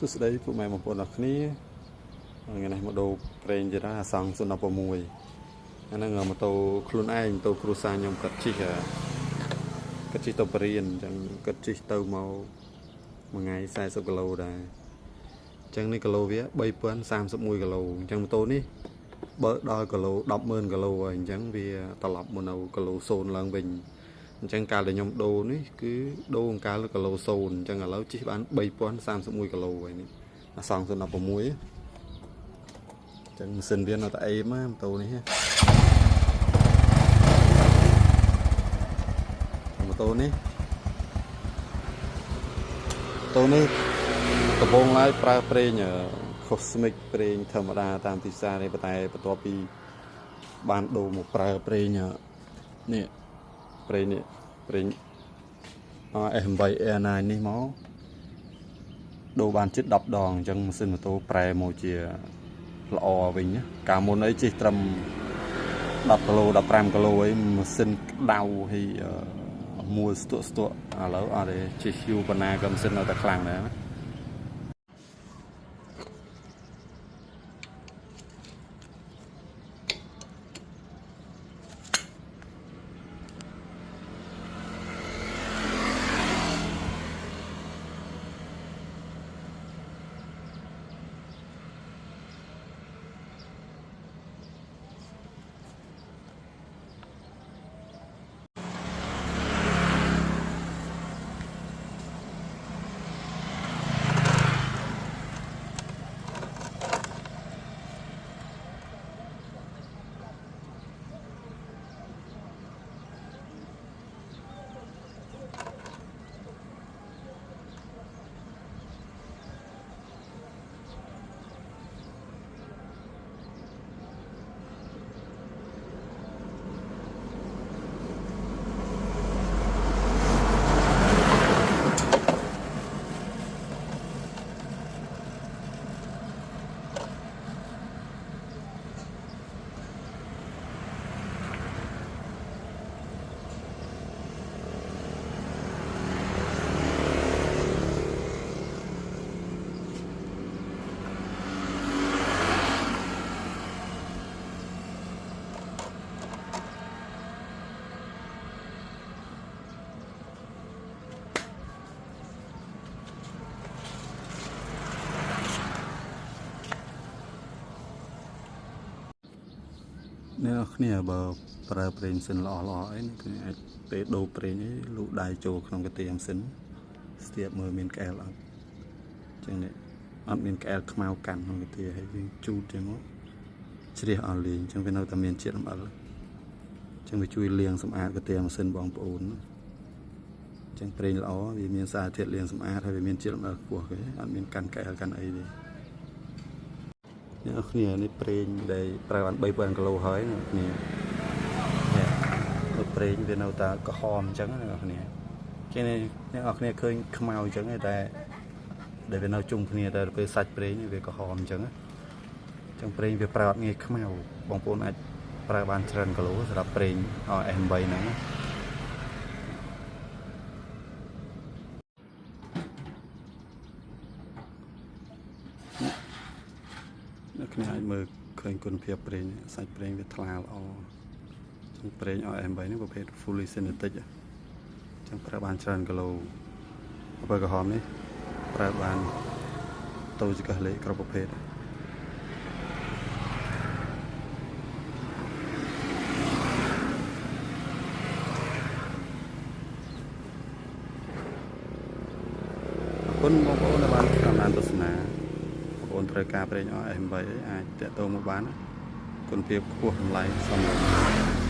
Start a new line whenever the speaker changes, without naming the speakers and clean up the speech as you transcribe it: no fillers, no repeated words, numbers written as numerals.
សួស្តីពុកម៉ែបងប្អូនអរគ្នាថ្ងៃនេះមកដូរប្រេងទៀតអាសង់016អាហ្នឹងម៉ូតូខ្លួនឯងម៉ូតូគ្រួសារខ្ញុំកាត់ជិះទៅបរិញ្ញាអញ្ចឹងកាត់ជិះទៅមកមួយថ្ងៃ40គីឡូដែរអញ្ចឹងនេះគីឡូវា3031គីឡូអញ្ចឹងម៉ូតូនេះបើដល់គីឡូ100000គីឡូហើយអញ្ចឹងវាត្រឡប់មកនៅគីឡូ0ឡើងវិញអញ្ចឹងកាលដែលខ្ញុំដូរនេះគឺដូរអង្កាលគីឡូ0អញ្ចឹងឥឡូវជិះបាន3031គីឡូហើយនេះអាសង់016អញ្ចឹងម៉ាស៊ីនវានៅតែអេមម៉ូតូនេះម៉ូតូនេះដំបូងឡើយប្រើប្រេង Cosmic ប្រេងធម្មតាតាមទីផ្សារនេះតែបន្ទាប់ពីបានដូរមកប្រើប្រេងនេះប្រេងS8 Air9 នេះមកដូរបានជិត10ដងអញ្ចឹងម៉ាស៊ីនម៉ូតូប្រែមកជាល្អវិញកាលមុនអីជិះត្រឹម10គីឡូ15គីឡូអីម៉ាស៊ីនក្តៅហើយមួលស្ទក់ឥឡូវអត់ទេជិះយូរប៉ុណ្ណាក៏ម៉ាស៊ីននៅតែខ្លាំងដែរណាអ្នកគ្នាបើប្រើប្រេងម៉ាស៊ីនល្អអីគឺអាចពេលដូរប្រេងអីលូកដៃចូលក្នុងកាទៀម៉ាស៊ីនស្ទាបមើលមានកែលអត់អញ្ចឹងនេះអត់មានកែលខ្មៅកាន់ក្នុងកាទៀហើយយើងជូតចឹងមកជ្រះអស់លីងអញ្ចឹងវានៅតែមានជាតិអំបិលអញ្ចឹងវាជួយលាងសម្អាតកាទៀម៉ាស៊ីនបងប្អូនអញ្ចឹងប្រេងល្អវាមានសារធាតុលាងសម្អាតហើយវាមានជាតិអំបិលខ្ពស់គេអត់មានកាន់កែលកាន់អីទេអ្នកគ្នានេះប្រេងដែលប្រើបាន3000គីឡូហើយអ្នកគ្នានេះប្រេងវានៅតែក្រហមអញ្ចឹងអ្នកគ្នាគេអ្នកគ្នាឃើញខ្មៅអញ្ចឹងតែដែលវានៅជុំគ្នាតែពេលសាច់ប្រេងវាក្រហមអញ្ចឹងប្រេងវាប្រើអត់ងាយខ្មៅបងប្អូនអាចប្រើបានច្រើនគីឡូសម្រាប់ប្រេង S8 ហ្នឹងអ្នកគ្នាអាចមើលឃើញគុណភាពប្រេងសាច់ប្រេងវាថ្លាល្អចឹងប្រេង S8 នេះប្រភេទ fully synthetic ចឹងប្រើបានច្រើនគីឡូបើក្រហមនេះប្រើបានតូចកះលេខគ្រប់ប្រភេទគុណបងប្អូនដែលបានតាមដានទស្សនាបងប្អូនត្រូវការប្រេង S8 អាចតាក់ទងមកបានគុណភាពខ្ពស់តម្លៃសមរម្យ